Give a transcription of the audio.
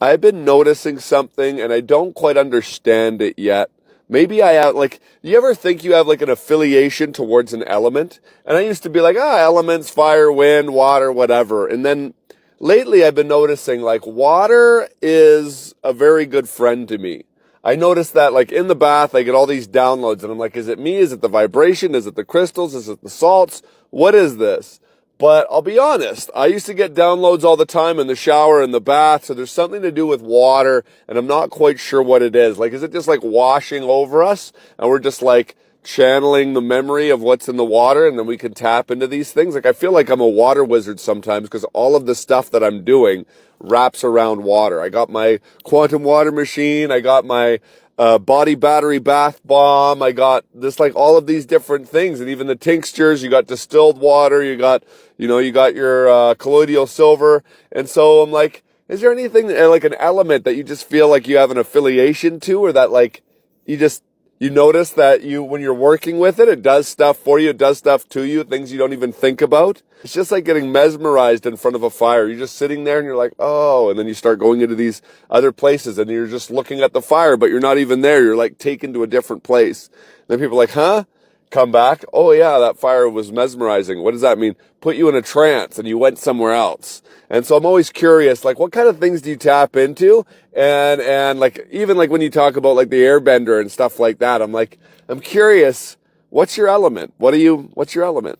I've been noticing something and I don't quite understand it yet. Maybe I have, like, you ever think you have like an affiliation towards an element? And I used to be like, elements, fire, wind, water, whatever. And then lately I've been noticing like water is a very good friend to me. I notice that like in the bath, I get all these downloads and I'm like, is it me? Is it the vibration? Is it the crystals? Is it the salts? What is this? But I'll be honest, I used to get downloads all the time in the shower, in the bath, so there's something to do with water, and I'm not quite sure what it is. Like, is it just like washing over us, and we're just like channeling the memory of what's in the water, and then we can tap into these things? Like, I feel like I'm a water wizard sometimes, because all of the stuff that I'm doing wraps around water. I got my quantum water machine, I got my body battery bath bomb. I got this, like all of these different things, and even the tinctures. You got distilled water. You got, you got your colloidal silver. And so I'm like, is there anything like an element that you just feel like you have an affiliation to, or that like you just you notice that when you're working with it, it does stuff for you, it does stuff to you, things you don't even think about. It's just like getting mesmerized in front of a fire. You're just sitting there and you're like, oh, and then you start going into these other places and you're just looking at the fire, but you're not even there. You're like taken to a different place. And then people are like, huh? Come back. Oh yeah, that fire was mesmerizing. What does that mean? Put you in a trance and you went somewhere else. And so I'm always curious, like what kind of things do you tap into? And like, even like when you talk about like the airbender and stuff like that, I'm curious, what's your element? What's your element?